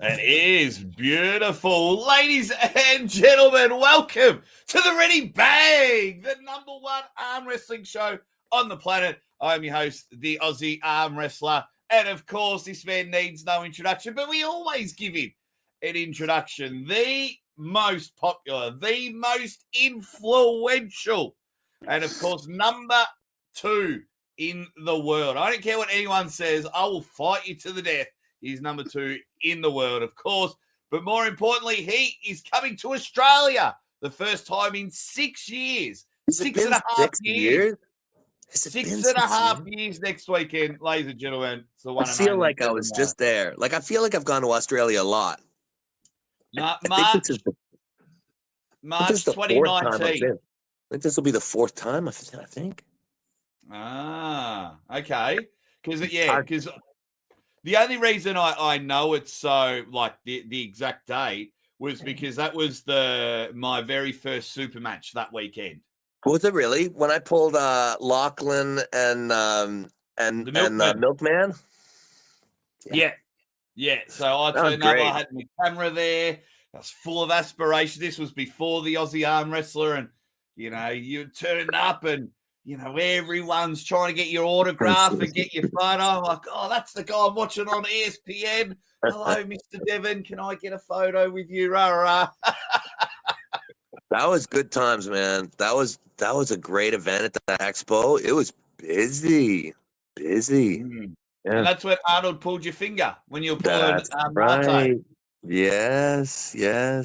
It is beautiful. Ladies and gentlemen, welcome to the Ready Bang, the number one arm wrestling show on the planet. I'm your host, the Aussie Arm Wrestler. And of course, this man needs no introduction, but we always give him an introduction. The most popular, the most influential, and of course, number two in the world. I don't care what anyone says. I will fight you to the death. He's number two in the world, of course. But more importantly, he is coming to Australia the first time in 6 years. Six and a half years. 6.5 years next weekend, ladies and gentlemen. It's the one I feel like I was just there. Like, I feel like I've gone to Australia a lot. March This is the 2019. I think this will be the fourth time, I think. Ah, okay. Because the only reason I know it's so, like, the exact date was because that was my very first super match that weekend. Was it really? When I pulled Lachlan and Milkman? Yeah. So I turned up, I had my camera there. I was full of aspiration. This was before the Aussie Arm Wrestler, and you turned up and everyone's trying to get your autograph and get your photo. I'm like, oh, that's the guy I'm watching on ESPN. Hello, Mr. Devon. Can I get a photo with you? Rah. That was good times, man. That was a great event at the expo. It was busy. Mm. Yeah. And that's when Arnold pulled your finger when you were pulling right. Yes. Yeah,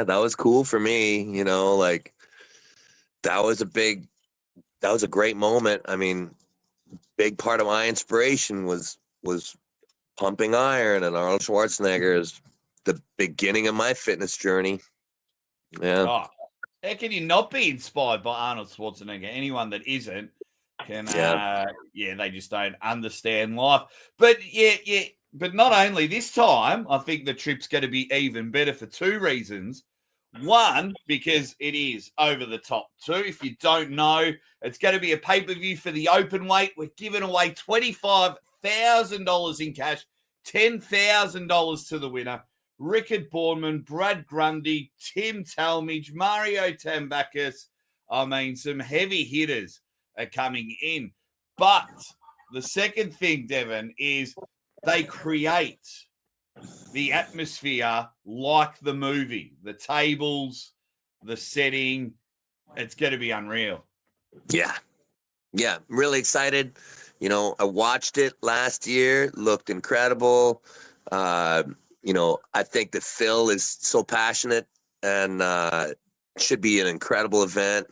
that was cool for me. That was a great moment. I mean, big part of my inspiration was pumping iron, and Arnold Schwarzenegger is the beginning of my fitness journey. Yeah. Oh, how can you not be inspired by Arnold Schwarzenegger? Anyone that isn't can, they just don't understand life. But but not only this time, I think the trip's going to be even better for two reasons. One, because it is over the top. Two, if you don't know, it's going to be a pay-per-view for the open weight. We're giving away $25,000 in cash, $10,000 to the winner. Rickard Bourneman, Brad Grundy, Tim Talmadge, Mario Tambakis. I mean, some heavy hitters are coming in. But the second thing, Devon, is they create the atmosphere like the movie, the tables, the setting. It's going to be unreal. Yeah, I'm really excited. I watched it last year, looked incredible. I think that Phil is so passionate, and should be an incredible event.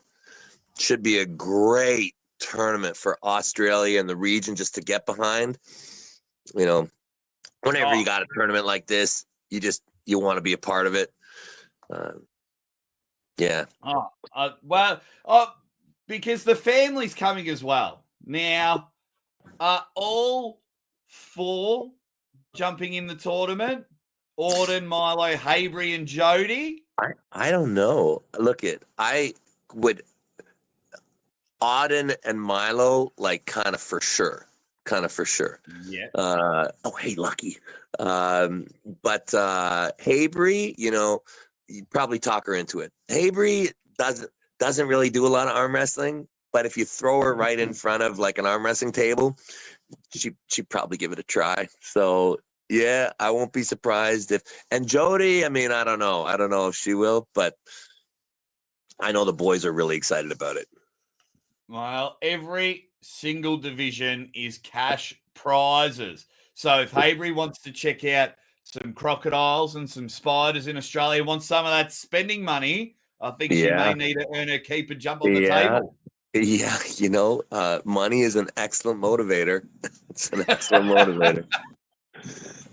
Should be a great tournament for Australia and the region just to get behind. Whenever you got a tournament like this, you want to be a part of it. Yeah. Because the family's coming as well. Now, are all four jumping in the tournament? Auden, Milo, Haybury, and Jody? I don't know. I would Auden and Milo, like, kind of for sure. Yeah. Hey, Lucky. But Haybury, you'd probably talk her into it. Haybury doesn't really do a lot of arm wrestling, but if you throw her right in front of, like, an arm wrestling table, she'd probably give it a try. So yeah, I won't be surprised if. And Jody, I mean, I don't know if she will, but I know the boys are really excited about it. Well, every single division is cash prizes. So if Haybury wants to check out some crocodiles and some spiders in Australia, wants some of that spending money, I think she may need to earn her keep and jump on the table. Yeah, money is an excellent motivator. It's an excellent motivator.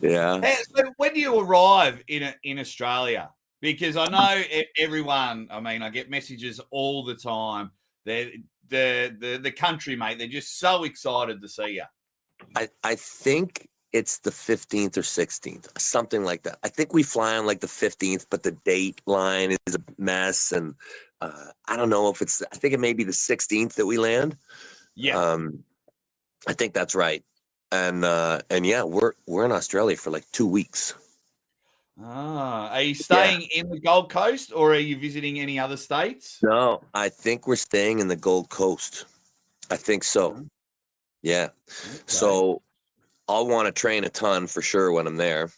Yeah. So when do you arrive in Australia? Because I know everyone, I mean, I get messages all the time. The country, mate, they're just so excited to see you. I think it's the 15th or 16th, something like that. I think we fly on like the 15th, but the date line is a mess. And I don't know if I think it may be the 16th that we land. Yeah. I think that's right. And yeah, we're in Australia for like 2 weeks. Are you staying in the Gold Coast or are you visiting any other states? No, I think we're staying in the Gold Coast. I think so. Yeah. Okay. So I'll want to train a ton for sure when I'm there.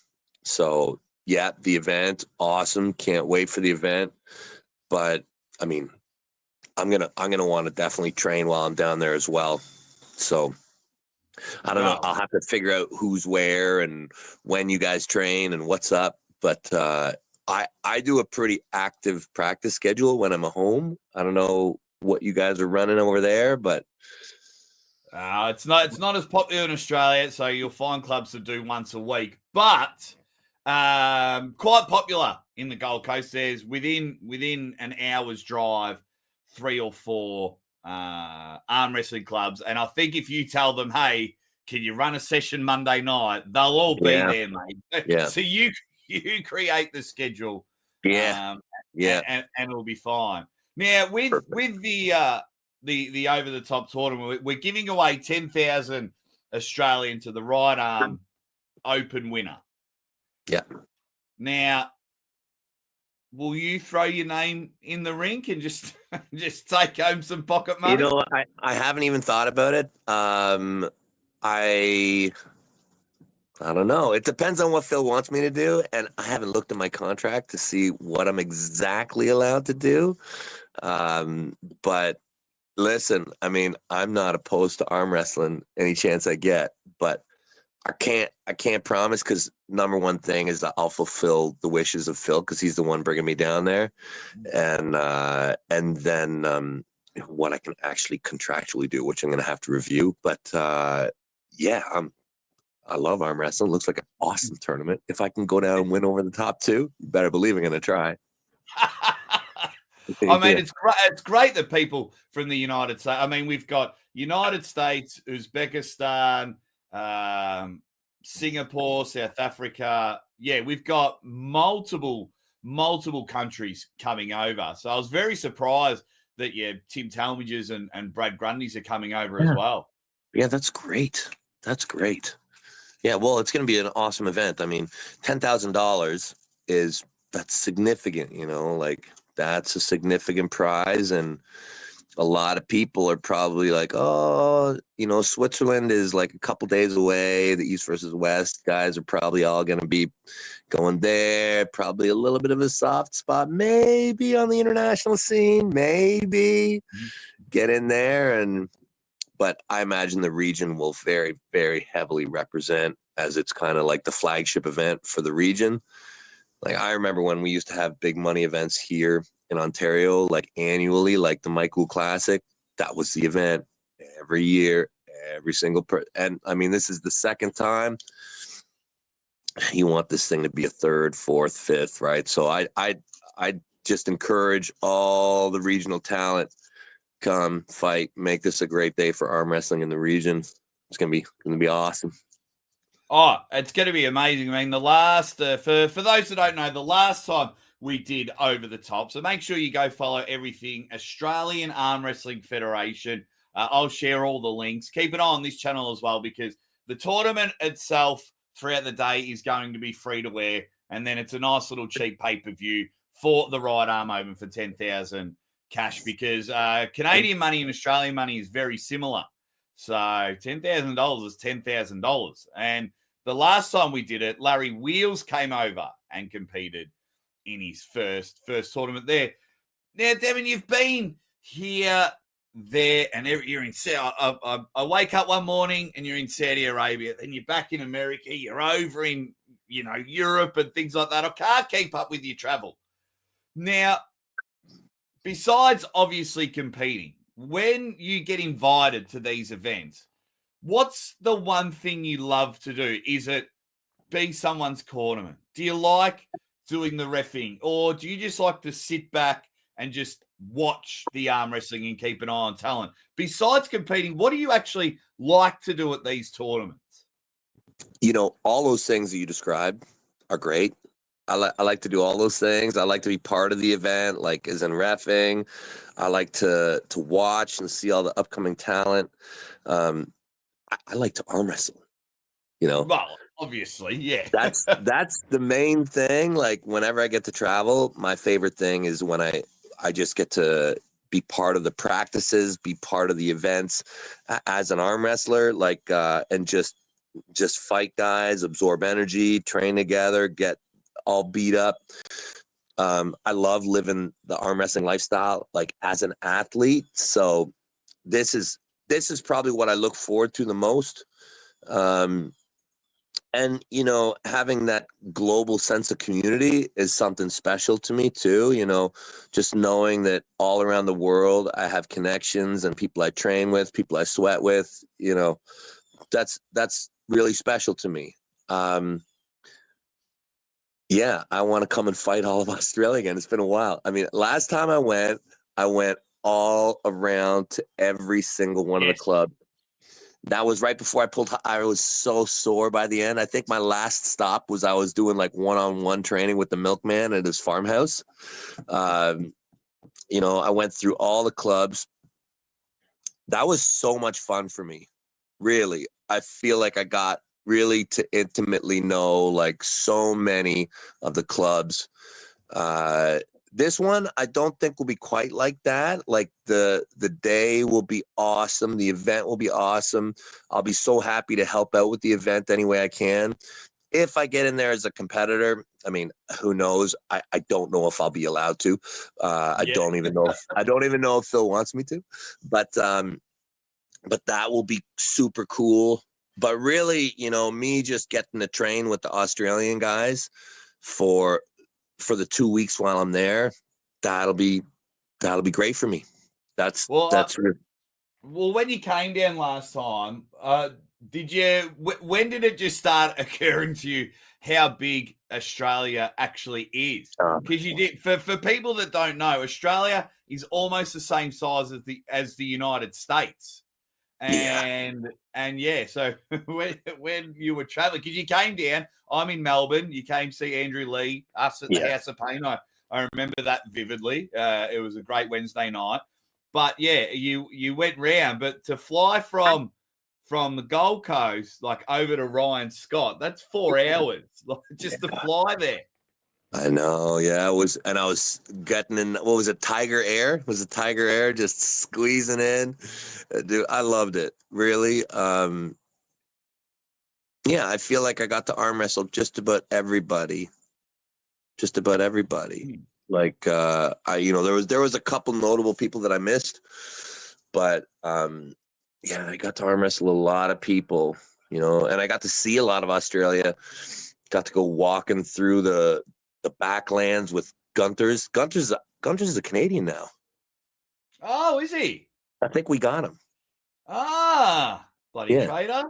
So yeah, the event, awesome. Can't wait for the event. But I mean, I'm gonna want to definitely train while I'm down there as well. So I don't know. Wow. I'll have to figure out who's where and when you guys train and what's up. But I do a pretty active practice schedule when I'm at home. I don't know what you guys are running over there, but It's not as popular in Australia, so you'll find clubs that do once a week, but quite popular in the Gold Coast. There's within an hour's drive, 3 or 4 arm wrestling clubs, and I think if you tell them, "Hey, can you run a session Monday night?" They'll all be there, mate. Yeah. So you create the schedule, yeah, and it'll be fine. Now with the over the top tournament, we're giving away 10,000 Australian to the right arm open winner. yeah. Now, will you throw your name in the rink and just take home some pocket money? You know, I haven't even thought about it. I don't know. It depends on what Phil wants me to do, and I haven't looked at my contract to see what I'm exactly allowed to do. But listen, I mean, I'm not opposed to arm wrestling any chance I get, but I can't promise because number one thing is that I'll fulfill the wishes of Phil because he's the one bringing me down there, and then what I can actually contractually do, which I'm going to have to review. But yeah, I love arm wrestling. Looks like an awesome tournament. If I can go down and win over the top 2, you better believe I'm going to try. I mean, it's great that people from the United States. I mean, we've got United States, Uzbekistan, Singapore, South Africa. Yeah, we've got multiple countries coming over. So I was very surprised that Tim Talmadges and Brad Grundy's are coming over as well. Yeah, that's great. That's great. Yeah, well, it's going to be an awesome event. I mean, $10,000 that's significant, you know, like that's a significant prize. And a lot of people are probably like, oh, you know, Switzerland is like a couple days away. The East versus West guys are probably all going to be going there. Probably a little bit of a soft spot, maybe on the international scene, maybe get in there. But I imagine the region will very, very heavily represent as it's kind of like the flagship event for the region. Like I remember when we used to have big money events here in Ontario, like annually, like the Michael Classic. That was the event every year, every single and I mean, this is the second time. You want this thing to be a third, fourth, fifth, right? So I just encourage all the regional talent. Come fight, make this a great day for arm wrestling in the region. It's gonna be awesome. Oh, it's going to be amazing. I mean, the last for those that don't know, the last time we did over the top. So make sure you go follow everything Australian Arm Wrestling Federation. I'll share all the links. Keep an eye on this channel as well because the tournament itself throughout the day is going to be free to wear, and then it's a nice little cheap pay-per-view for the right arm open for 10,000 cash because Canadian money and Australian money is very similar. So $10,000 is $10,000. And the last time we did it, Larry Wheels came over and competed in his first tournament there. Now, Devon, you've been here, there, and you're in I wake up one morning and you're in Saudi Arabia, then you're back in America, you're over in Europe and things like that. I can't keep up with your travel. Now, besides obviously competing, when you get invited to these events, what's the one thing you love to do? Is it be someone's cornerman? Do you like doing the reffing? Or do you just like to sit back and just watch the arm wrestling and keep an eye on talent? Besides competing, what do you actually like to do at these tournaments? You know, all those things that you described are great. I like to do all those things. I like to be part of the event, like as in reffing. I like to watch and see all the upcoming talent. I like to arm wrestle. you know. Well, obviously, yeah. That's the main thing. Like whenever I get to travel, my favorite thing is when I just get to be part of the practices, be part of the events as an arm wrestler, like and just fight guys, absorb energy, train together, get all beat up. I love living the arm wrestling lifestyle like as an athlete. So this is probably what I look forward to the most. And having that global sense of community is something special to me too. Just knowing that all around the world I have connections and people I train with, people I sweat with, that's really special to me. Yeah, I want to come and fight all of Australia again. It's been a while. I mean, last time I went all around to every single one of the clubs. That was right before I was so sore by the end. I think my last stop was I was doing like one-on-one training with the milkman at his farmhouse. I went through all the clubs. That was so much fun for me. Really. I feel like I got really to intimately know like so many of the clubs. This one, I don't think will be quite like that. Like the day will be awesome. The event will be awesome. I'll be so happy to help out with the event any way I can. If I get in there as a competitor, I mean, who knows? I don't know if I'll be allowed to. I don't even know if Phil wants me to. But that will be super cool. But really, me just getting to train with the Australian guys for the 2 weeks while I'm there, that'll be great for me. That's real. Well, when you came down last time, when did it just start occurring to you how big Australia actually is? Because you did, for people that don't know, Australia is almost the same size as the United States. And so when you were traveling, because you came down, I'm in Melbourne, you came to see Andrew Lee, us at the House of Pain. I remember that vividly. It was a great Wednesday night. But yeah, you went round, but to fly from the Gold Coast like over to Ryan Scott, that's 4 hours just to fly there. I know, yeah. I was getting in. What was it? Tiger Air? Was it Tiger Air? Just squeezing in, dude. I loved it. Really. Yeah, I feel like I got to arm wrestle just about everybody. Like, there was a couple notable people that I missed, but yeah, I got to arm wrestle a lot of people. And I got to see a lot of Australia. Got to go walking through the backlands with Gunther's. Gunther's a Canadian now. Oh, is he? I think we got him. Bloody traitor.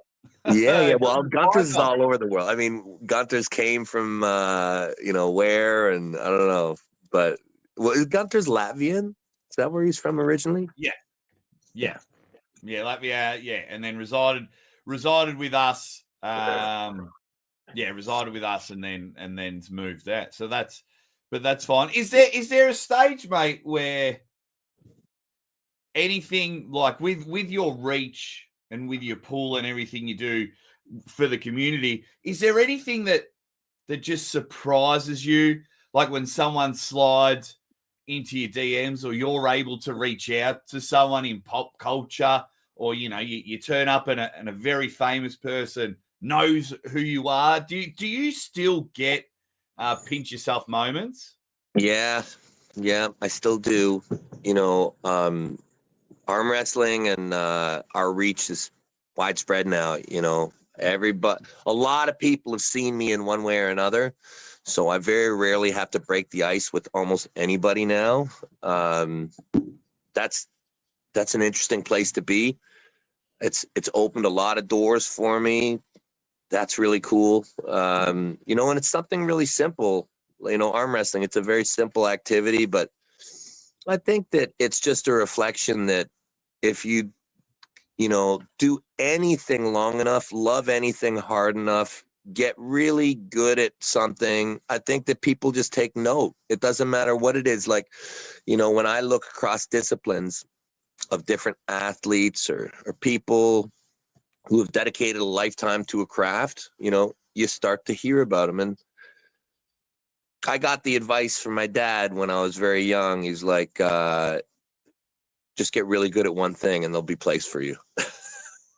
Yeah. Well, Gunther's is all over the world. I mean, Gunther's came from where, and I don't know, but is Gunther's Latvian? Is that where he's from originally? Yeah, Latvia. Yeah, and then resided with us. Resided with us, and then moved out. So that's fine. Is there a stage, mate, where anything like with your reach and with your pool and everything you do for the community, is there anything that just surprises you, like when someone slides into your DMs, or you're able to reach out to someone in pop culture, or you turn up and a very famous person knows who you are? Do you still get pinch yourself moments? Yeah, I still do. Arm wrestling and our reach is widespread now. A lot of people have seen me in one way or another, so I very rarely have to break the ice with almost anybody now. That's an interesting place to be. It's opened a lot of doors for me. That's really cool. And it's something really simple. Arm wrestling, it's a very simple activity, but I think that it's just a reflection that if you do anything long enough, love anything hard enough, get really good at something, I think that people just take note. It doesn't matter what it is. Like, when I look across disciplines of different athletes or people, who have dedicated a lifetime to a craft, you start to hear about them. And I got the advice from my dad when I was very young. He's like, just get really good at one thing and there'll be place for you.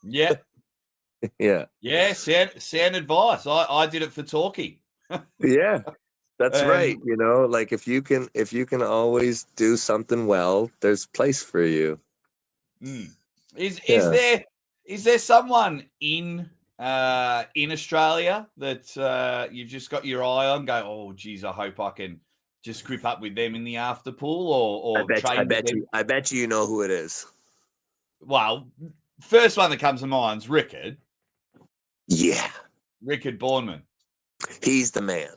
Yeah. Yeah. Yeah. Sound advice. I did it for talking. Yeah. That's right. And Like if you can always do something well, there's place for you. Is Yeah. there someone in Australia that you've just got your eye on? Go, oh geez, I hope I can just grip up with them in the after pool or train with them. I bet you know who it is. Well, first one that comes to mind is Rickard. Yeah. Rickard Bourneman. He's the man.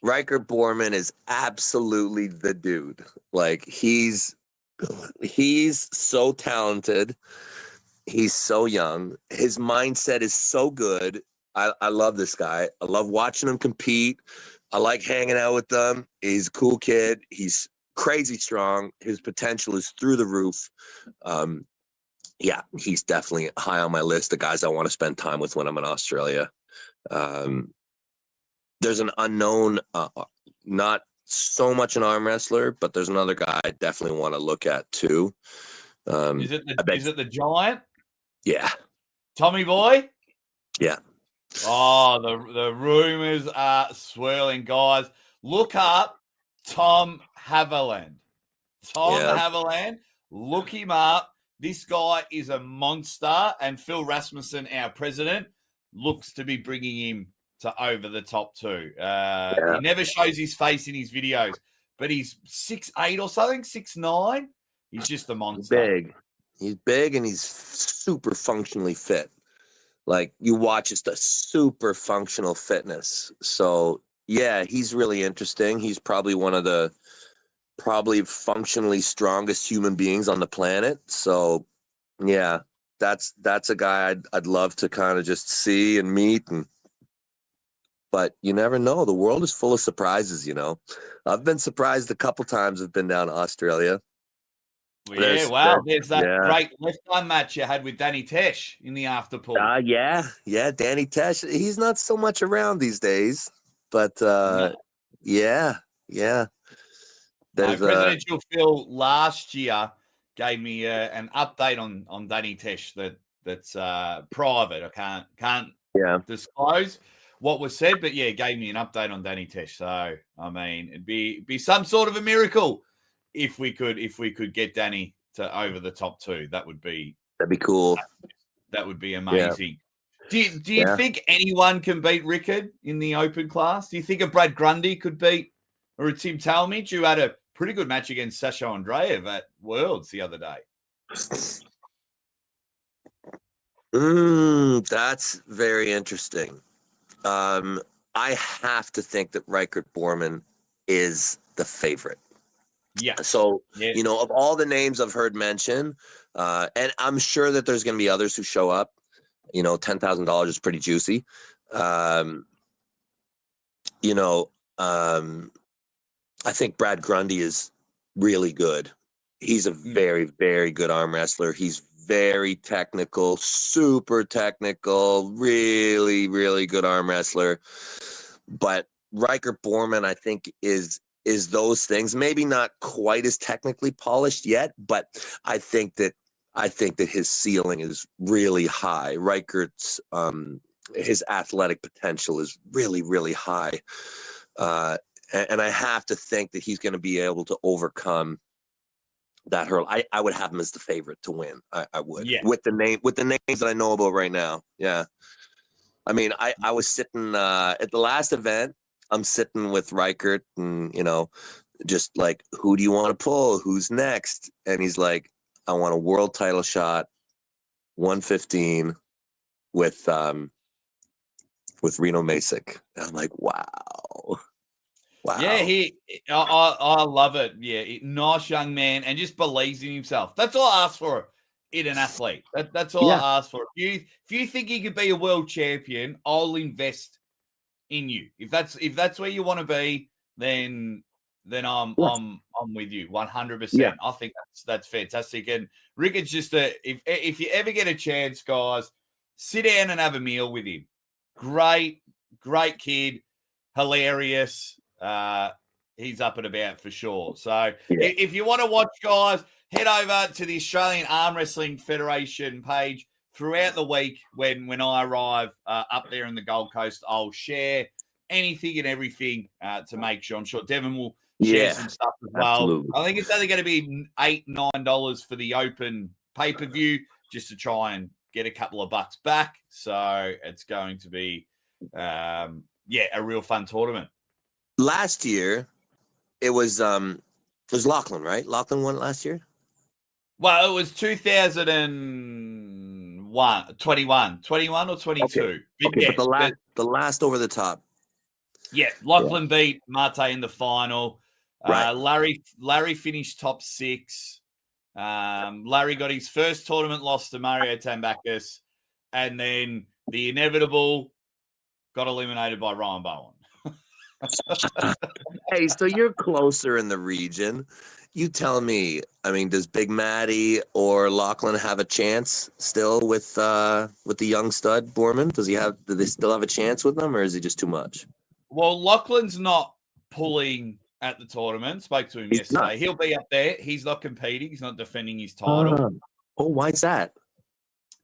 Riker Borman is absolutely the dude. Like he's so talented. He's so young. His mindset is so good. I love this guy. I love watching him compete. I like hanging out with them. He's a cool kid. He's crazy strong. His potential is through the roof. Yeah, he's definitely high on my list of guys I want to spend time with when I'm in Australia. There's an unknown, not so much an arm wrestler, but there's another guy I definitely want to look at too. Is it the Giant? Yeah. Tommy Boy? Yeah. Oh, the rumors are swirling, guys. Look up Tom Haviland. Haviland. Look him up. This guy is a monster, and Phil Rasmussen, our president, looks to be bringing him to over the top too. He never shows his face in his videos, but he's 6'8" or something, 6'9". He's just a monster. He's big and he's super functionally fit. Like you watch, it's the super functional fitness. So yeah, he's really interesting. He's probably one of the functionally strongest human beings on the planet. So yeah, that's a guy I'd love to kind of just see and meet. But you never know. The world is full of surprises, I've been surprised a couple times. I've been down to Australia. There's that great left arm match you had with Danny Tesh in the after pool. Yeah, Danny Tesh. He's not so much around these days, but yeah. Presidential Phil last year gave me an update on Danny Tesh that's private. I can't disclose what was said, but yeah, gave me an update on Danny Tesh. So I mean, it'd be some sort of a miracle if we could get Danny to over the top two. That'd be cool. That would be amazing. Yeah. Do you think anyone can beat Rickard in the open class? Do you think a Brad Grundy could beat, or a Tim Talmadge, who had a pretty good match against Sasha Andreev at Worlds the other day? That's very interesting. I have to think that Rickard Borman is the favorite. Yeah. So, of all the names I've heard mentioned, and I'm sure that there's going to be others who show up, $10,000 is pretty juicy. I think Brad Grundy is really good. He's a very, very good arm wrestler. He's very technical, super technical, really, really good arm wrestler. But Riker Borman, I think, is those things. Maybe not quite as technically polished yet, but I think that his ceiling is really high. Riker's his athletic potential is really, really high. And I have to think that he's going to be able to overcome that hurdle. I would have him as the favorite to win. I would. Yeah. With the names that I know about right now. Yeah. I mean, I was sitting at the last event. I'm sitting with Reichert and, just like, who do you want to pull? Who's next? And he's like, I want a world title shot, 115 with Reno Masick. And I'm like, wow. Yeah, I love it. Yeah, nice young man and just believes in himself. That's all I ask for in an athlete. That's all I ask for. If you think you could be a world champion, I'll invest in you. If that's where you want to be, then I'm with you 100%. Yeah. I think that's fantastic. And Rickard's just if you ever get a chance, guys, sit down and have a meal with him. Great kid, hilarious. He's up and about for sure. So if you want to watch, guys, head over to the Australian Arm Wrestling Federation page throughout the week. When I arrive up there in the Gold Coast, I'll share anything and everything to make sure. I'm sure Devon will share some stuff as well. Absolutely. I think it's only going to be $8-9 for the open pay-per-view just to try and get a couple of bucks back. So it's going to be, a real fun tournament. Last year, it was Lachlan, right? Lachlan won it last year? Well, it was 2021 or 22. Okay, but the last over the top. Yeah, Lachlan beat Mate in the final. Right. Larry finished top 6. Larry got his first tournament loss to Mario Tambakis, and then the inevitable got eliminated by Ryan Bowen. Hey, so you're closer in the region. You tell me. I mean, does Big Matty or Lachlan have a chance still with the young stud Borman? Do they still have a chance with them, or is he just too much? Well, Lachlan's not pulling at the tournament. Spoke to him yesterday. Not. He'll be up there. He's not competing. He's not defending his title. Why's that?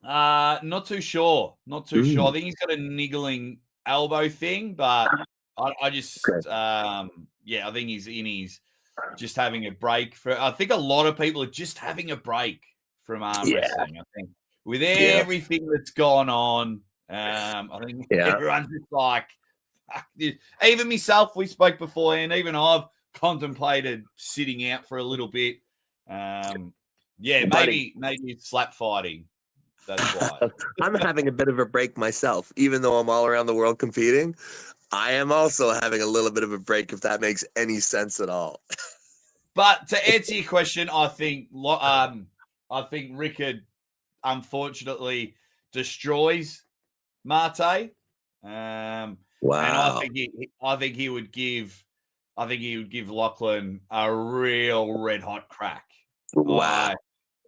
Not too sure. Not too sure. I think he's got a niggling elbow thing, but I just, I think he's just having a break. I think a lot of people are just having a break from arm wrestling. I think with everything that's gone on, I think everyone's just like, even myself, we spoke before, and even I've contemplated sitting out for a little bit. Maybe it's slap fighting. That's why. I'm having a bit of a break myself, even though I'm all around the world competing. I am also having a little bit of a break, if that makes any sense at all. But to answer your question, I think Rickard unfortunately destroys Mate. Wow. And I think he would give Lachlan a real red hot crack. Wow.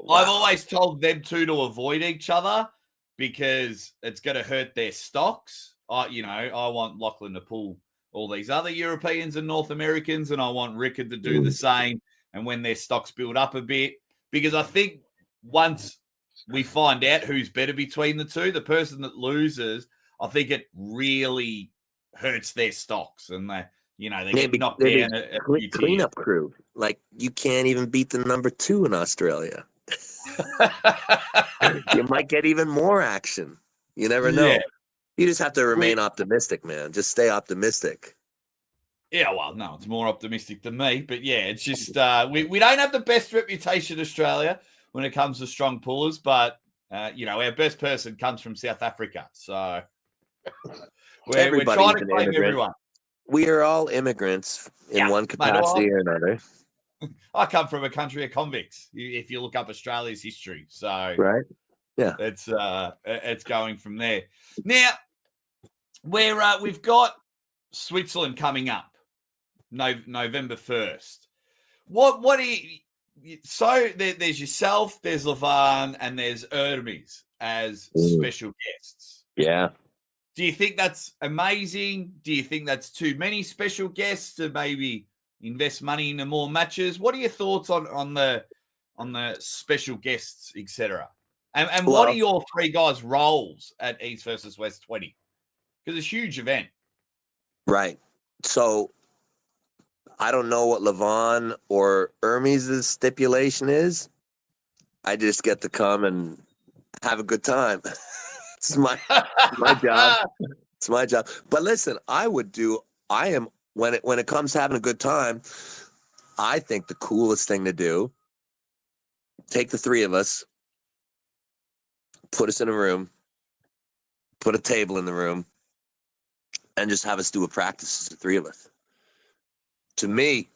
I've always told them two to avoid each other because it's going to hurt their stocks. I want Lachlan to pull all these other Europeans and North Americans, and I want Rickard to do the same. And when their stocks build up a bit, because I think once we find out who's better between the two, the person that loses, I think it really hurts their stocks, and they get knocked down a few cleanup crew. Like, you can't even beat the number 2 in Australia. You might get even more action. You never know. Yeah. You just have to remain optimistic, man. Just stay optimistic. Yeah, well, no, it's more optimistic than me. But yeah, it's just we don't have the best reputation in Australia when it comes to strong pullers, but our best person comes from South Africa. So we're trying to claim everyone. We are all immigrants in one capacity or another. I come from a country of convicts. If you look up Australia's history, so right, yeah, it's going from there. Now, we've got Switzerland coming up, November 1st. What do you? So there's yourself, there's Levan, and there's Hermes as special guests. Yeah. Do you think that's amazing? Do you think that's too many special guests to maybe invest money into more matches? What are your thoughts on the special guests, etc.? And what are your 3 guys' roles at East versus West 20? Because it's a huge event. Right. So I don't know what Levan or Hermes' stipulation is. I just get to come and have a good time. It's my job. It's my job. But listen, when it comes to having a good time, I think the coolest thing to do, take the 3 of us, put us in a room, put a table in the room, and just have us do a practice, the 3 of us. To me,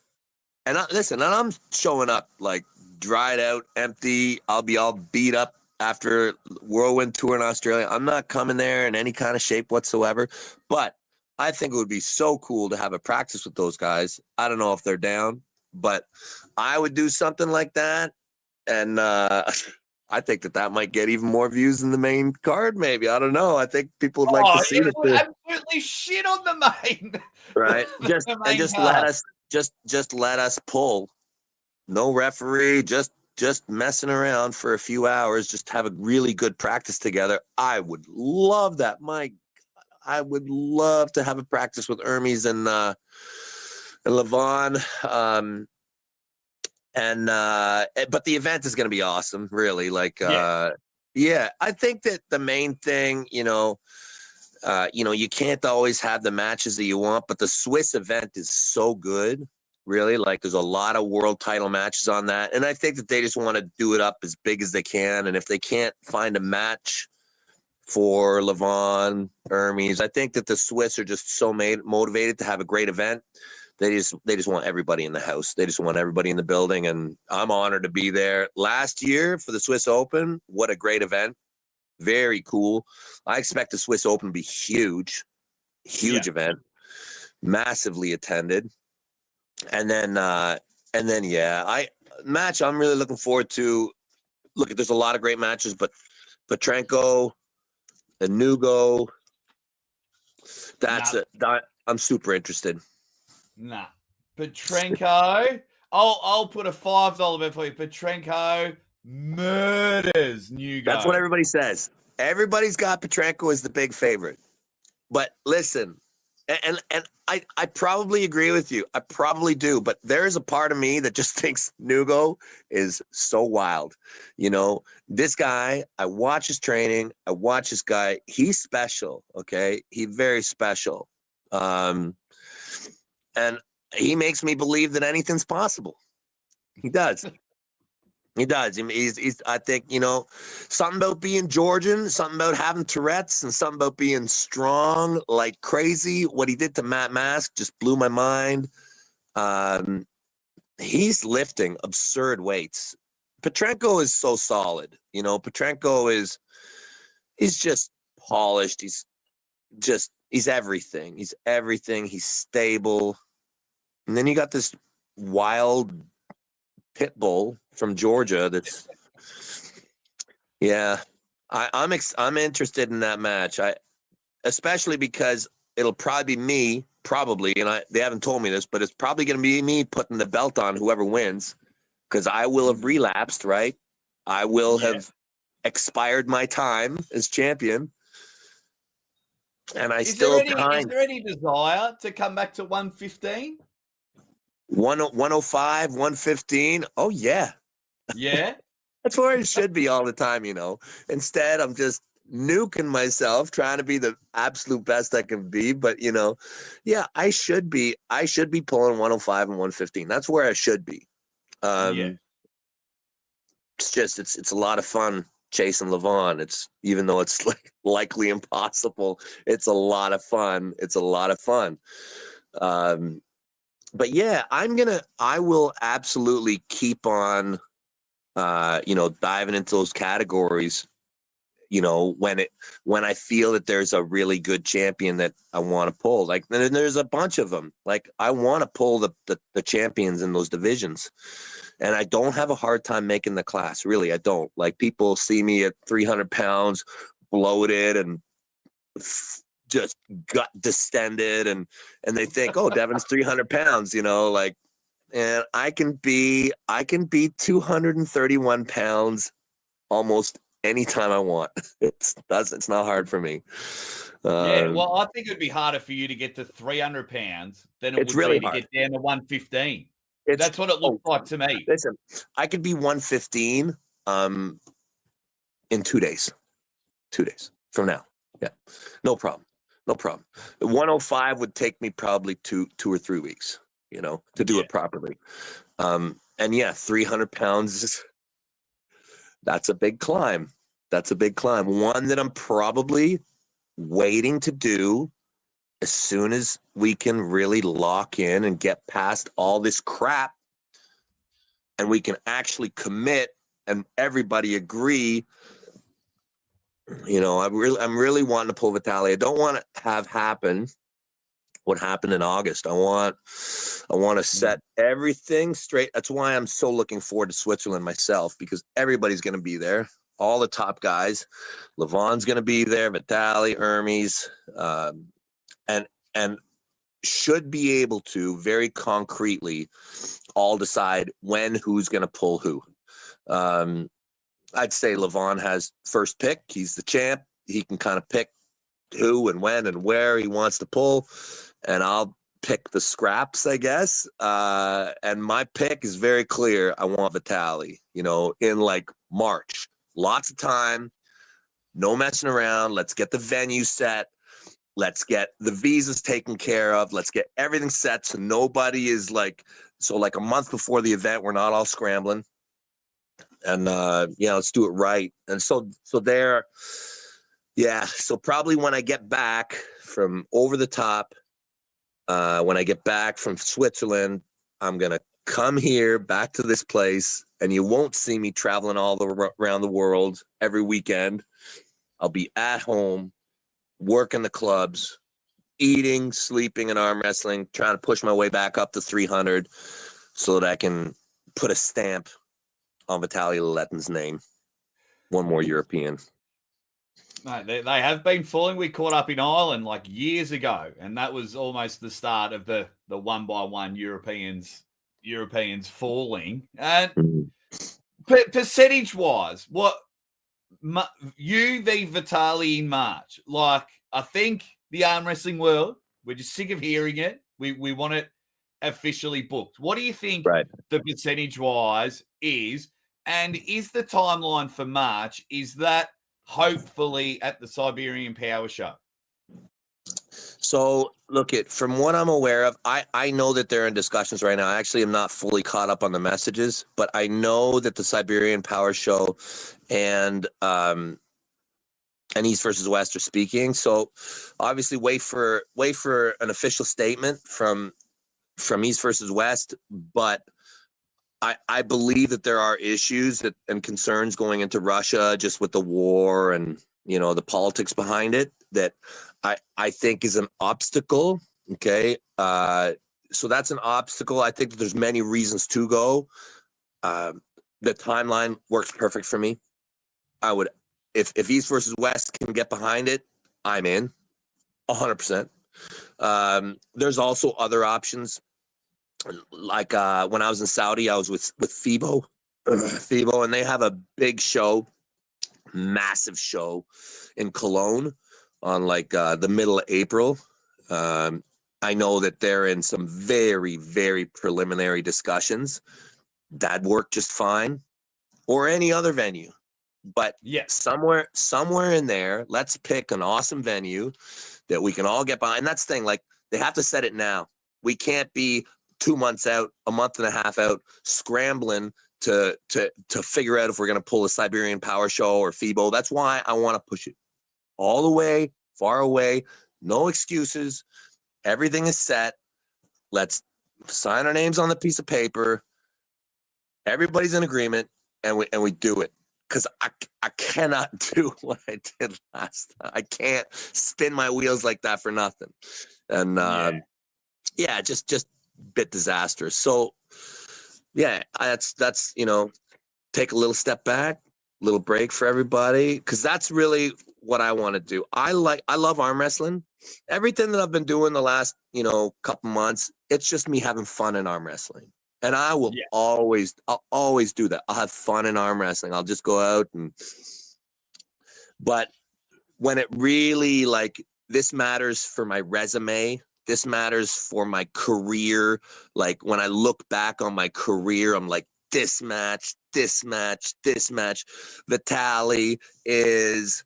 and I'm showing up like dried out, empty. I'll be all beat up after whirlwind tour in Australia. I'm not coming there in any kind of shape whatsoever, but I think it would be so cool to have a practice with those guys. I don't know if they're down, but I would do something like that. And I think that might get even more views than the main card. Maybe, I don't know. I think people would like to see it it. would absolutely shit on the main. Right. The main Just card. let us pull. No referee, just messing around for a few hours, just have a really good practice together. I would love that. I would love to have a practice with Hermes and Levon. But the event is going to be awesome, really. Like, yeah, I think that the main thing, you can't always have the matches that you want, but the Swiss event is so good, really. Like, there's a lot of world title matches on that, and I think that they just want to do it up as big as they can. And if they can't find a match for Levon, Hermes, I think that the Swiss are just so motivated to have a great event. They just want everybody in the house. They just want everybody in the building, and I'm honored to be there. Last year for the Swiss Open, what a great event. Very cool. I expect the Swiss Open to be huge event, massively attended. And then match I'm really looking forward to. Look, there's a lot of great matches, but Petrenko and Nugo, I'm super interested. Nah. Petrenko. I'll put a $5 bet for you. Petrenko murders Nugo. That's what everybody says. Everybody's got Petrenko as the big favorite. But listen, and I probably agree with you. I probably do. But there is a part of me that just thinks Nugo is so wild. This guy, I watch his training. I watch this guy. He's special, okay? He's very special. And he makes me believe that anything's possible. He does. He does. He's I think, something about being Georgian, something about having Tourette's, and something about being strong like crazy. What he did to Matt Mask just blew my mind. He's lifting absurd weights. Petrenko is so solid. Petrenko he's just polished. He's everything. He's everything. He's stable. And then you got this wild pit bull from Georgia. That's, yeah. I'm interested in that match. Especially because it'll probably be me, and they haven't told me this, but it's probably going to be me putting the belt on whoever wins, because I will have relapsed, right? I will have expired my time as champion. And is there any desire to come back to 115? 105, 115. Oh, yeah. Yeah. That's where it should be all the time, Instead, I'm just nuking myself, trying to be the absolute best I can be. But, I should be pulling 105 and 115. That's where I should be. It's just, it's a lot of fun chasing Levon. It's, even though it's likely impossible, it's a lot of fun. But yeah, I will absolutely keep on, diving into those categories, when I feel that there's a really good champion that I want to pull. Like, and there's a bunch of them. Like, I want to pull the champions in those divisions, and I don't have a hard time making the class. Really, I don't. Like, people see me at 300 pounds, bloated and just gut distended, and they think, oh, Devin's 300 pounds, and I can be 231 pounds almost anytime I want. It's not hard for me. Well, I think it'd be harder for you to get to 300 pounds than it would really be to hard. get down to 115. That's what it looks like to me. Listen, I could be 115 in 2 days. 2 days from now. Yeah. No problem. 105 would take me probably 2 or 3 weeks, to do it properly. And yeah, 300 pounds, that's a big climb. One that I'm probably waiting to do as soon as we can really lock in and get past all this crap, and we can actually commit and everybody agree. I'm really wanting to pull Vitaly. I don't want to have happen what happened in August. I want to set everything straight. That's why I'm so looking forward to Switzerland myself, because everybody's going to be there. All the top guys. Levon's going to be there, Vitaly, Hermes, and should be able to very concretely all decide when who's going to pull who. I'd say Levon has first pick. He's the champ. He can kind of pick who and when and where he wants to pull, and I'll pick the scraps, I guess. And my pick is very clear. I want Vitaly, in like March. Lots of time, no messing around. Let's get the venue set. Let's get the visas taken care of. Let's get everything set so nobody is like a month before the event, we're not all scrambling. And let's do it right. And so there, so probably when I get back from over the top, when I get back from Switzerland, I'm going to come here back to this place, and you won't see me traveling around the world every weekend. I'll be at home, working the clubs, eating, sleeping, and arm wrestling, trying to push my way back up to 300 so that I can put a stamp on Vitaly Laletin's name. One more European. Mate, they have been falling. We caught up in Ireland like years ago, and that was almost the start of the one by one Europeans falling. And percentage wise, what you v Vitaly in March? Like, I think the arm wrestling world, we're just sick of hearing it. We want it officially booked. What do you think the percentage wise is? And is the timeline for March, is that hopefully at the Siberian Power Show? So look, from what I'm aware of, I know that they're in discussions right now. I actually am not fully caught up on the messages, but I know that the Siberian Power Show and East versus West are speaking. So obviously wait for an official statement from East versus West, but I believe that there are issues and concerns going into Russia just with the war and, the politics behind it that I think is an obstacle. Okay. So that's an obstacle. I think that there's many reasons to go. The timeline works perfect for me. I would, if East versus West can get behind it, I'm in 100%. There's also other options. Like when I was in Saudi, I was with FIBO, and they have a big show, massive show in Cologne on like the middle of April. I know that they're in some very, very preliminary discussions. That'd work just fine, or any other venue. But somewhere in there, let's pick an awesome venue that we can all get behind. And that's the thing, like, they have to set it now. We can't be 2 months out, a month and a half out, scrambling to figure out if we're going to pull a Siberian Power Show or FIBO. That's why I want to push it all the way, far away, no excuses. Everything is set. Let's sign our names on the piece of paper. Everybody's in agreement, and we do it. Because I cannot do what I did last time. I can't spin my wheels like that for nothing. And just bit disastrous. So that's take a little step back, little break for everybody, because that's really what I want to do. I love arm wrestling. Everything that I've been doing the last couple months, it's just me having fun in arm wrestling. And I will I'll always do that. I'll have fun in arm wrestling. I'll just go out but when it really, like, this matters for my resume, this matters for my career. Like, when I look back on my career, I'm like, this match. Vitaly is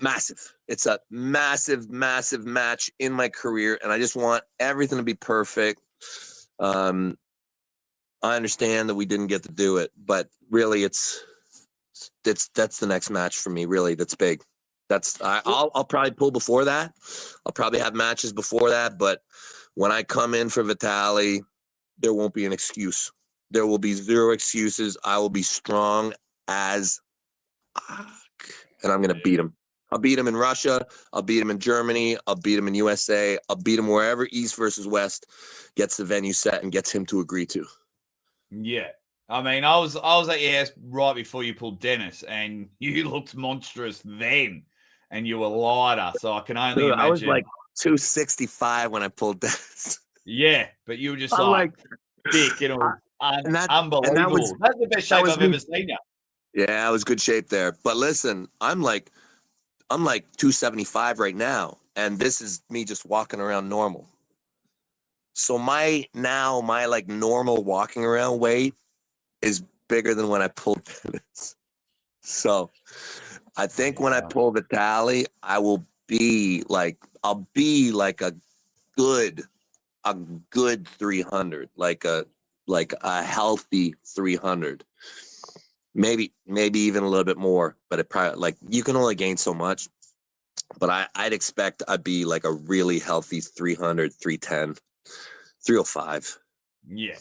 massive. It's a massive, massive match in my career, and I just want everything to be perfect. I understand that we didn't get to do it, but really that's the next match for me. Really, that's big. I'll probably pull before that. I'll probably have matches before that, but when I come in for Vitaly, there won't be an excuse. There will be zero excuses. I will be strong as fuck, and I'm gonna beat him. I'll beat him in Russia. I'll beat him in Germany. I'll beat him in USA. I'll beat him wherever East versus West gets the venue set and gets him to agree to. Yeah. I mean, I was at your house right before you pulled Dennis, and you looked monstrous then, and you were lighter. So I can only Dude, imagine. I was like 265 when I pulled Dennis. Yeah, but you were just I'm like thick, and it was unbelievable. That's the best shape I've ever seen you. Yeah, it was good shape there. But listen, I'm like 275 right now, and this is me just walking around normal. So my like normal walking around weight is bigger than when I pulled Dennis. So I think when I pull the tally, I'll be like a good 300, like a healthy 300. Maybe even a little bit more, but it probably, like, you can only gain so much. But I'd expect I'd be like a really healthy 300, 310, 305. Yeah,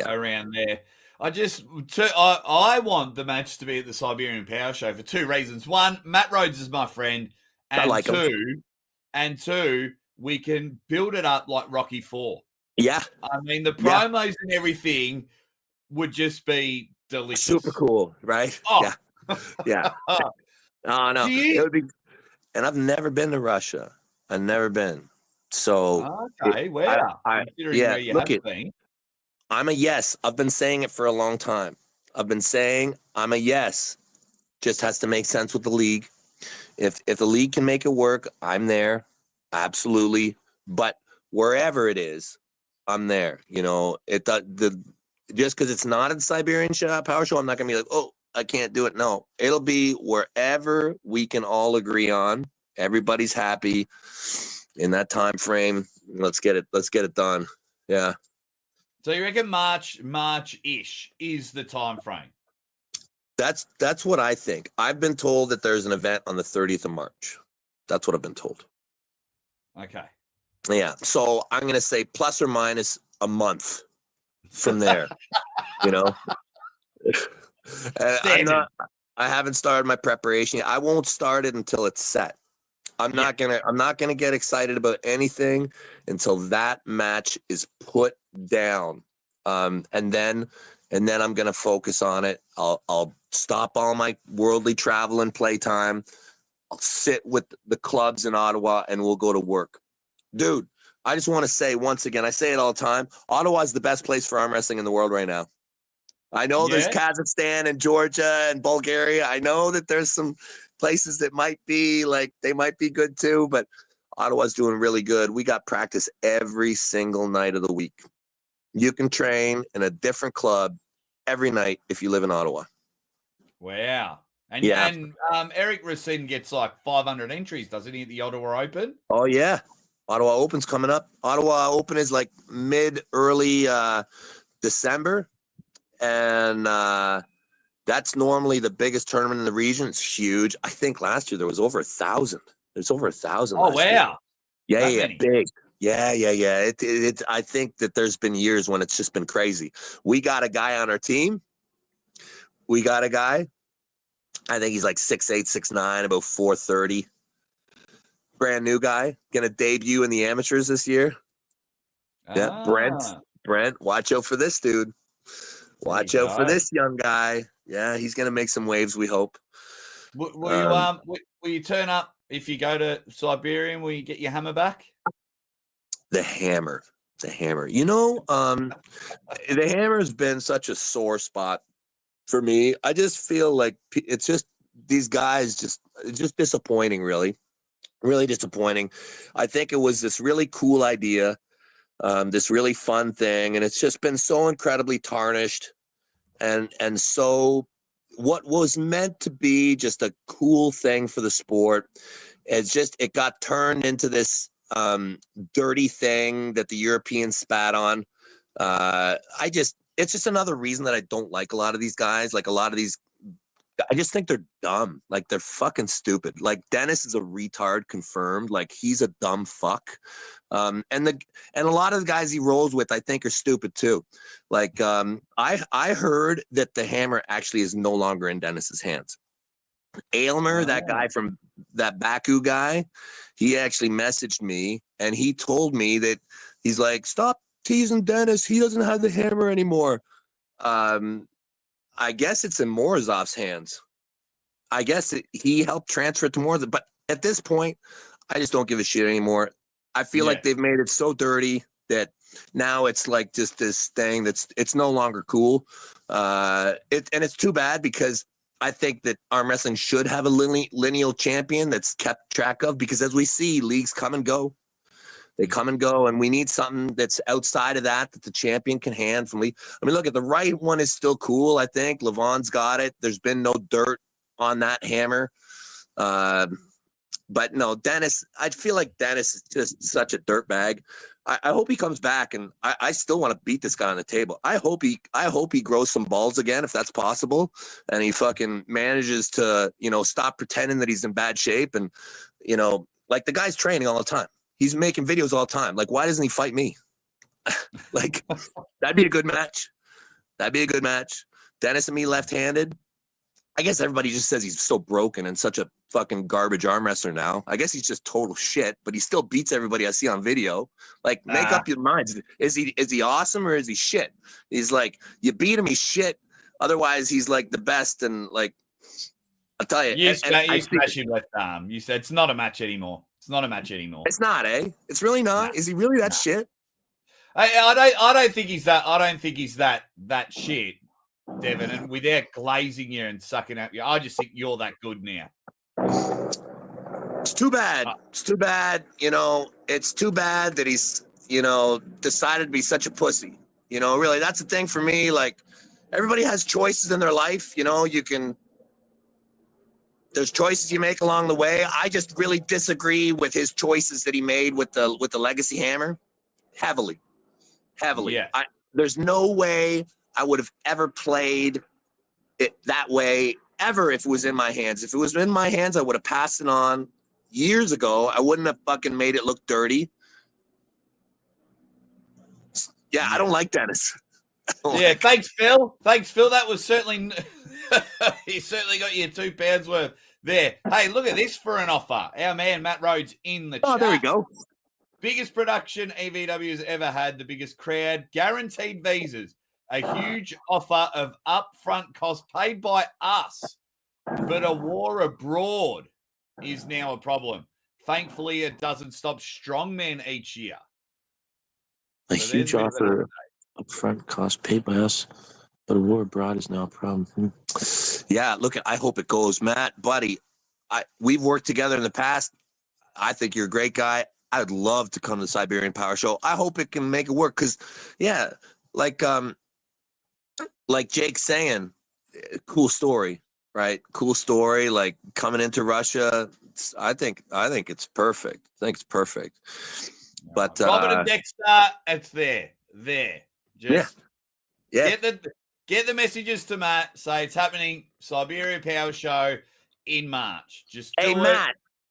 around there. I want the match to be at the Siberian Power Show for two reasons. One, Matt Rhodes is my friend, and I like him. two, we can build it up like Rocky IV. Yeah, I mean, the promos and everything would just be delicious. Super cool, right? Oh. Yeah. Oh no, it would be. And I've never been to Russia. I've never been. So okay, wow. Yeah, look it. I'm a yes. I've been saying it for a long time. I've been saying I'm a yes. Just has to make sense with the league. If the league can make it work, I'm there. Absolutely. But wherever it is, I'm there. You know, just because it's not at the Siberian Power Show, I'm not gonna be like, oh, I can't do it. No, it'll be wherever we can all agree on. Everybody's happy in that time frame. Let's get it done. Yeah. So you reckon March-ish is the time frame? That's what I think. I've been told that there's an event on the 30th of March. That's what I've been told. Okay. Yeah. So I'm gonna say plus or minus a month from there. You know. I haven't started my preparation yet. I won't start it until it's set. I'm not gonna get excited about anything until that match is put down. And then I'm gonna focus on it. I'll stop all my worldly travel and playtime. I'll sit with the clubs in Ottawa and we'll go to work. Dude, I just want to say once again, I say it all the time, Ottawa is the best place for arm wrestling in the world right now. I know there's Kazakhstan and Georgia and Bulgaria. I know that there's some places that might be good too, but Ottawa's doing really good. We got practice every single night of the week. You can train in a different club every night if you live in Ottawa. Wow. And Eric Racine gets like 500 entries, doesn't he, at the Ottawa Open? Oh, yeah. Ottawa Open's coming up. Ottawa Open is like early December. And that's normally the biggest tournament in the region. It's huge. I think last year there was over 1,000. There's over 1,000. Oh, wow. Yeah, big. Yeah. I think that there's been years when it's just been crazy. We got a guy on our team. I think he's like 6'8", 6'9", about 430. Brand new guy. Gonna debut in the amateurs this year. Yeah, Brent, watch out for this dude. Watch out for this young guy. Yeah, he's gonna make some waves, we hope. Will you turn up if you go to Siberian? Will you get your hammer back? The hammer. You know, the hammer's been such a sore spot for me. I just feel like it's just these guys just disappointing, really disappointing. I think it was this really cool idea, this really fun thing, and it's just been so incredibly tarnished, and so what was meant to be just a cool thing for the sport, it got turned into this dirty thing that the Europeans spat on. It's just another reason that I don't like a lot of these guys. Like a lot of these, I just think they're dumb. Like they're fucking stupid. Like Dennis is a retard confirmed. Like he's a dumb fuck. And a lot of the guys he rolls with, I think, are stupid too. Like I heard that the hammer actually is no longer in Dennis's hands. Aylmer, that Oh. guy from that Baku guy, he actually messaged me and he told me that he's like, stop teasing Dennis. He doesn't have the hammer anymore. I guess it's in Morozov's hands. I guess he helped transfer it to Morozov. But at this point, I just don't give a shit anymore. I feel like they've made it so dirty that now it's like just this thing it's no longer cool. And it's too bad because I think that arm wrestling should have a lineal champion that's kept track of, because as we see, leagues come and go. They come and go, and we need something that's outside of that the champion can hand from league. I mean, look, at the right one is still cool, I think. Levon's got it. There's been no dirt on that hammer. But no, Dennis, I feel like Dennis is just such a dirtbag. I hope he comes back, and I still want to beat this guy on the table. I hope he grows some balls again, if that's possible, and he fucking manages to, stop pretending that he's in bad shape. And, like, the guy's training all the time. He's making videos all the time. Like, why doesn't he fight me? Like, that'd be a good match. Dennis and me left-handed. I guess everybody just says he's so broken and such a fucking garbage arm wrestler now. I guess he's just total shit, but he still beats everybody I see on video. Like, make up your minds. Is he awesome or is he shit? He's like, you beat him, he's shit. Otherwise, he's like the best. And like, I'll tell you. You smash him left arm. You said it's not a match anymore. It's not, eh? It's really not. No. Is he really that shit? I don't think he's that. I don't think he's that shit, Devon. And without glazing you and sucking at you, I just think you're that good now. It's too bad. It's too bad. It's too bad that he's, decided to be such a pussy. Really, that's the thing for me. Like, everybody has choices in their life. There's choices you make along the way. I just really disagree with his choices that he made with the Legacy Hammer. Heavily. Yeah. There's no way I would have ever played it that way ever if it was in my hands. If it was in my hands, I would have passed it on years ago. I wouldn't have fucking made it look dirty. Yeah, I don't like Dennis. Thanks, Phil. That was certainly he certainly got you 2 pounds worth there. Hey, look at this for an offer. Our man Matt Rhodes in the chat. Oh, there we go. Biggest production EvW has ever had, the biggest crowd, guaranteed visas, a huge offer of upfront costs paid by us, but a war abroad is now a problem. Thankfully, it doesn't stop strongmen each year. A huge offer upfront cost paid by us, but a war abroad is now a problem. Yeah, look, I hope it goes. Matt, buddy, we've worked together in the past. I think you're a great guy. I'd love to come to the Siberian Power Show. I hope it can make it work because, yeah, like Jake's saying, cool story, right? Cool story, like coming into Russia. I think it's perfect. But Robert and Dexter, it's there. Just get the messages to Matt. Say it's happening. Siberia Power Show in March. Just do it.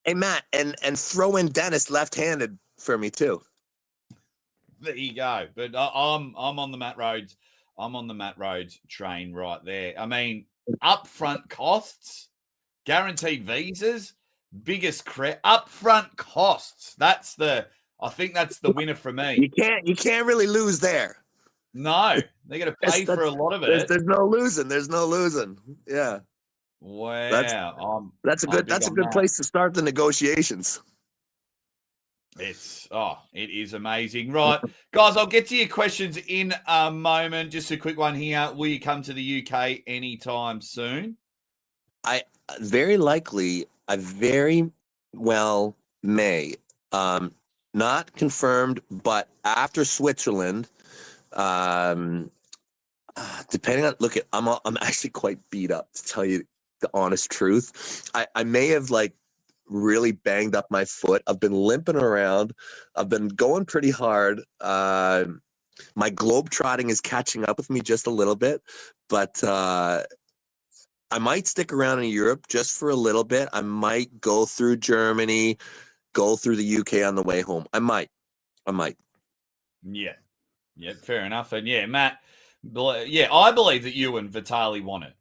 Hey Matt, and throw in Dennis left-handed for me too. There you go. But I'm on the Matt Rhodes. I'm on the Matt Rhodes train right there. I mean, upfront costs, guaranteed visas, biggest upfront costs. I think that's the winner for me. You can't really lose there. No, they're going to pay for a lot of it. There's no losing. Yeah. Wow. That's a good place to start the negotiations. It is amazing. Right, guys, I'll get to your questions in a moment. Just a quick one here. Will you come to the UK anytime soon? I very well may. Not confirmed, but after Switzerland, depending on, I'm actually quite beat up, to tell you the honest truth. I may have really banged up my foot. I've been limping around. I've been going pretty hard. My globetrotting is catching up with me just a little bit, but I might stick around in Europe just for a little bit. I might go through Germany, go through the UK on the way home. I might. Yeah, fair enough. And yeah, Matt, I believe that you and Vitaly want it.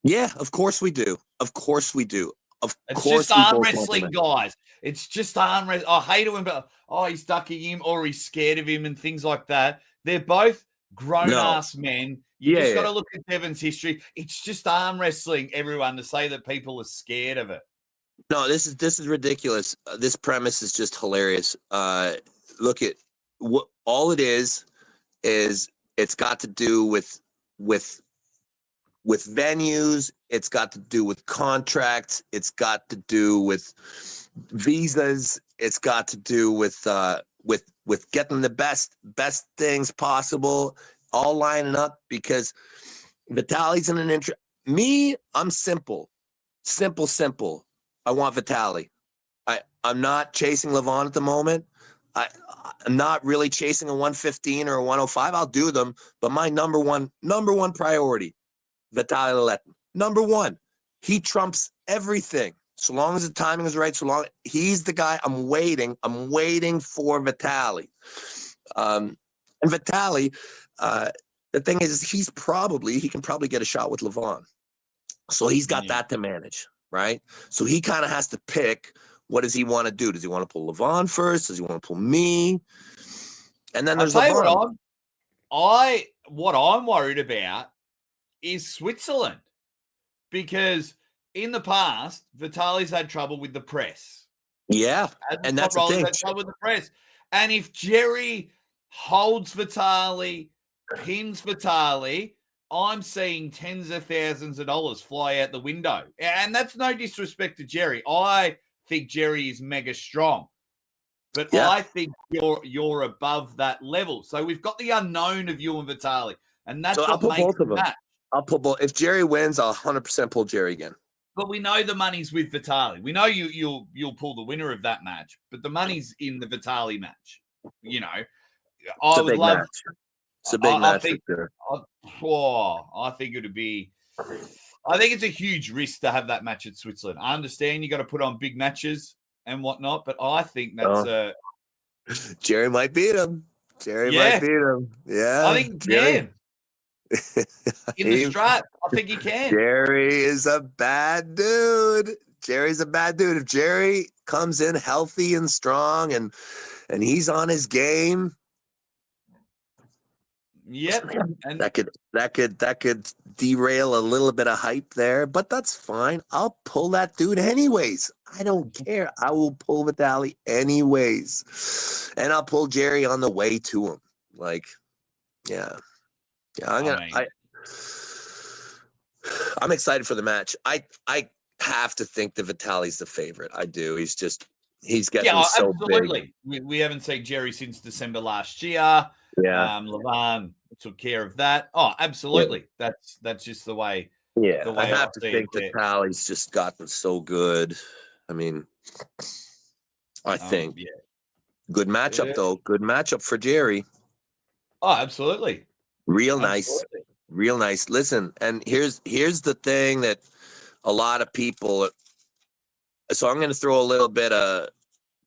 Yeah, of course we do. Of course we do. Of It's course just we arm both wrestling, compliment. guys. It's just arm wrestling. I hate it when, but he's ducking him or he's scared of him and things like that. They're both grown No. ass men. You Yeah, just got yeah. to look at Devon's history. It's just arm wrestling, everyone, to say that people are scared of it. No, this is ridiculous. This premise is just hilarious. Look at what all it is it's got to do with venues. It's got to do with contracts. It's got to do with visas. It's got to do with getting the best things possible, all lining up because Vitaly's in an interest. Me, I'm simple. I want Vitaly. I'm not chasing Levon at the moment. I'm not really chasing a 115 or a 105. I'll do them, but my number one priority, Vitaly Laletin. Number one, he trumps everything. So long as the timing is right, so long he's the guy. I'm waiting for Vitaly. And Vitaly, the thing is, he can probably get a shot with Levon. So he's got that to manage, right? So he kind of has to pick. What does he want to do? Does he want to pull Levon first? Does he want to pull me? And then there's Levon. What I'm worried about is Switzerland, because in the past, Vitaly's had trouble with the press. Yeah, and that's the thing. Had trouble with the press. And if Jerry holds Vitaly, pins Vitaly, I'm seeing tens of thousands of dollars fly out the window. And that's no disrespect to Jerry. I think Jerry is mega strong, but I think you're above that level. So we've got the unknown of you and Vitaly, and that's what makes the match. I'll pull both. If Jerry wins, I'll 100% pull Jerry again. But we know the money's with Vitaly. We know you'll pull the winner of that match, but the money's in the Vitaly match. You know, I would love. Match. It's a big match. I think it would be. I think it's a huge risk to have that match at Switzerland. I understand you got to put on big matches and whatnot, but I think that's Jerry might beat him. Might beat him. Yeah, I think he can. In the strap, I think he can. Jerry is a bad dude. Jerry's a bad dude. If Jerry comes in healthy and strong and he's on his game. Yep, and that could derail a little bit of hype there, but that's fine. I'll pull that dude anyways. I don't care. I will pull Vitaly anyways, and I'll pull Jerry on the way to him. Like, yeah. I'm excited for the match. I have to think that Vitaly's the favorite. I do. He's getting so absolutely. Big. We haven't seen Jerry since December last year. Yeah, Levon took care of that. Oh, absolutely. Yeah. That's just the way. Yeah, the way I have to think that Vitaly's just gotten so good. I mean, I think good matchup though. Good matchup for Jerry. Oh, absolutely. Real nice. Listen, and here's the thing that a lot of people. So I'm going to throw a little bit of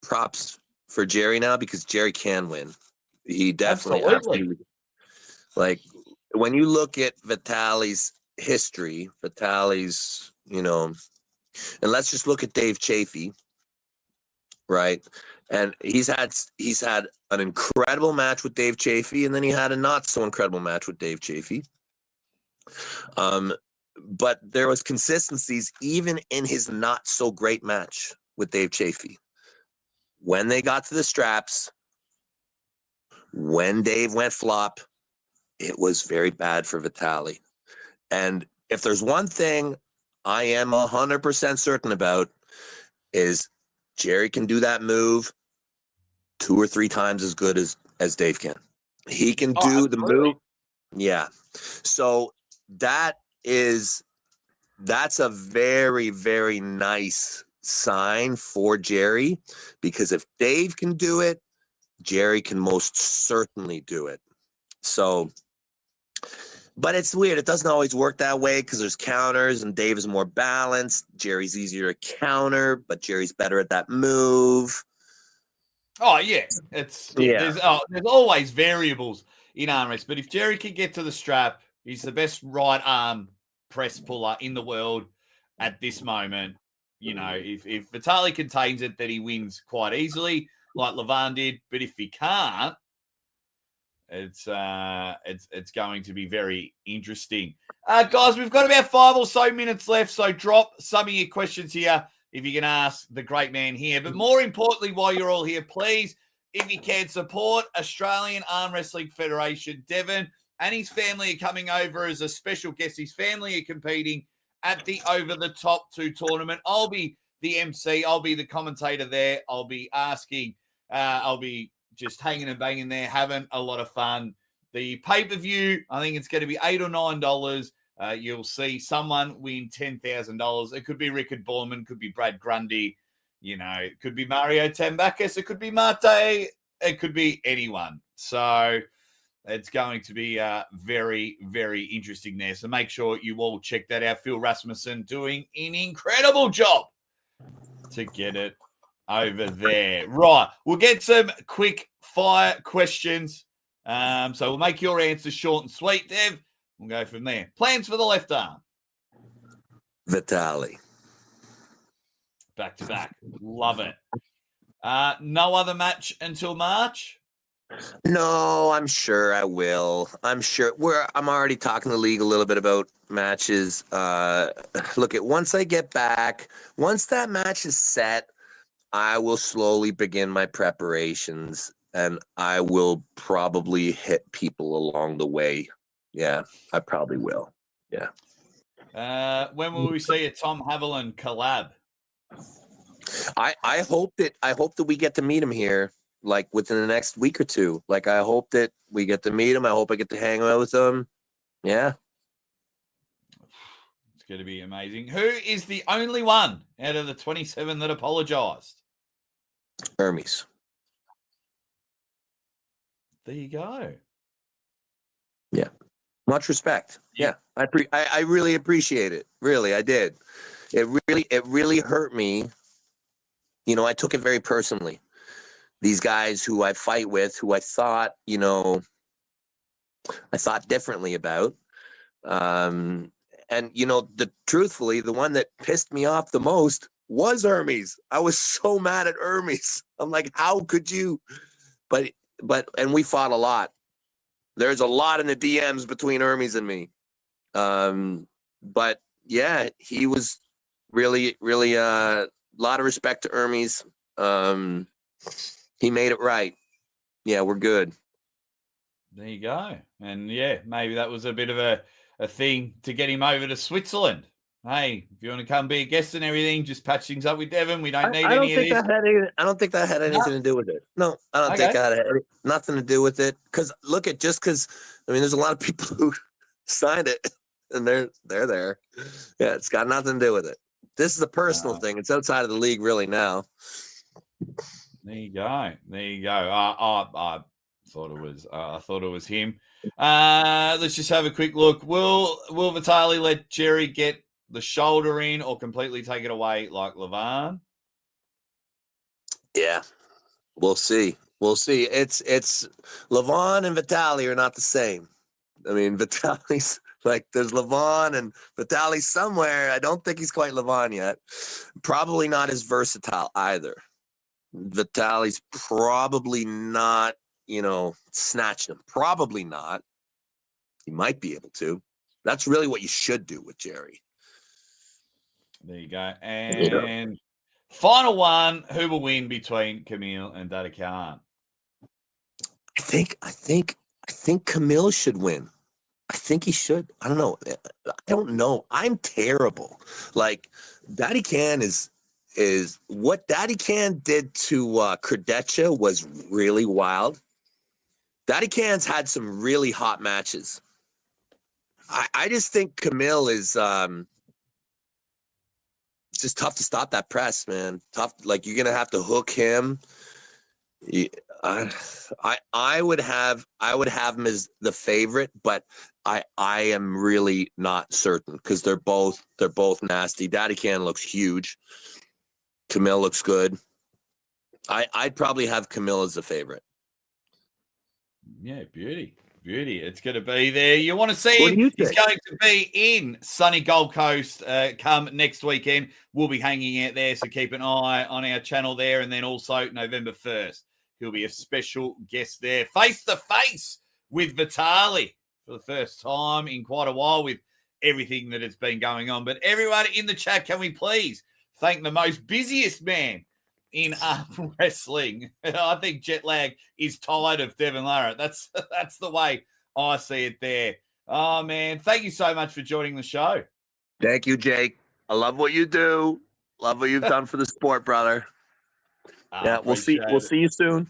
props for Jerry now because Jerry can win. He definitely absolutely. Like when you look at Vitaly's history, and let's just look at Dave Chafee, right? And he's had an incredible match with Dave Chafee, and then he had a not so incredible match with Dave Chafee. But there was consistencies even in his not so great match with Dave Chafee. When they got to the straps, when Dave went flop, it was very bad for Vitaly. And if there's one thing I am 100% certain about is Jerry can do that move 2 or 3 times as good as Dave can. He can do the move. Yeah. So that's a very, very nice sign for Jerry, because if Dave can do it, Jerry can most certainly do it. So, but it's weird. It doesn't always work that way because there's counters and Dave is more balanced. Jerry's easier to counter, but Jerry's better at that move. Oh, yeah. There's always variables in arm wrestling, but if Jerry can get to the strap, he's the best right arm press puller in the world at this moment. You know, if Vitaly contains it, then he wins quite easily, like Levan did. But if he can't, it's going to be very interesting. Guys, we've got about 5 or so minutes left, so drop some of your questions here if you can ask the great man here. But more importantly, while you're all here, please, if you can, support Australian Arm Wrestling Federation. Devon and his family are coming over as a special guest. His family are competing at the Over the Top 2 tournament. I'll be the MC. I'll be the commentator there. I'll be asking. I'll be just hanging and banging there, having a lot of fun. The pay-per-view, I think it's going to be $8 or $9. You'll see someone win $10,000. It could be Rickard Borman, could be Brad Grundy, you know, it could be Mario Tambakis, it could be Mate, it could be anyone. So it's going to be very, very interesting there. So make sure you all check that out. Phil Rasmussen doing an incredible job to get it over there. Right. We'll get some quick fire questions. So we'll make your answers short and sweet, Dev. We'll go from there. Plans for the left arm? Vitaly. Back to back. Love it. No other match until March? No, I'm sure I will. I'm sure I'm already talking to the league a little bit about matches. Look, once I get back, once that match is set, I will slowly begin my preparations, and I will probably hit people along the way. Yeah, I probably will. Yeah. When will we see a Tom Haviland collab? I hope that we get to meet him here, like within the next week or two. Like, I hope that we get to meet him. I hope I get to hang out with him. Yeah. It's going to be amazing. Who is the only one out of the 27 that apologized? Hermes. There you go. Yeah. Much respect. Yeah. I really appreciate it. Really, I did. It really hurt me. You know, I took it very personally. These guys who I fight with, who I thought differently about. And, you know, truthfully, the one that pissed me off the most was Hermes. I was so mad at Hermes. I'm like, how could you? But we fought a lot. There's a lot in the DMs between Hermes and me. But yeah, he was really, really a lot of respect to Hermes. He made it right. Yeah, we're good. There you go. And yeah, maybe that was a bit of a thing to get him over to Switzerland. Hey, if you want to come be a guest and everything, just patch things up with Devon. We don't need any of this. I don't think that had anything to do with it. No, I don't think that had nothing to do with it. Because I mean, there's a lot of people who signed it, and they're there. Yeah, it's got nothing to do with it. This is a personal thing. It's outside of the league, really. Now. There you go. I thought it was him. Let's just have a quick look. Will Vitaly let Jerry get the shoulder in or completely take it away like Levan? Yeah, we'll see. It's Levan and Vitaly are not the same. I mean, Vitaly's like, there's Levan and Vitaly somewhere. I don't think he's quite Levan yet. Probably not as versatile either. Vitaly's probably not, snatching him. Probably not. He might be able to. That's really what you should do with Jerry. There you go. And final one, who will win between Camille and Dada Khan? I think Camille should win. I think he should. I don't know. I'm terrible. Like, Daddy Khan is what Daddy Khan did to Kardeccia was really wild. Daddy Khan's had some really hot matches. I just think Camille is it's just tough to stop that press, man. Tough. Like, you're gonna have to hook him. I would have him as the favorite, but I am really not certain because they're both nasty. Daddy Khan looks huge. Camille looks good. I'd probably have Camille as the favorite. Yeah, beauty. Beauty. It's going to be there. You want to see What him? do you He's think? going to be in sunny Gold Coast come next weekend. We'll be hanging out there, so keep an eye on our channel there. And then also November 1st, he'll be a special guest there, face-to-face with Vitaly for the first time in quite a while with everything that has been going on. But everyone in the chat, can we please thank the most busiest man in arm wrestling? I think Jetlag is tired of Devon Larratt. That's the way I see it there. Oh, man. Thank you so much for joining the show. Thank you, Jake. I love what you do. Love what you've done for the sport, brother. Yeah, we'll see. We'll see you soon.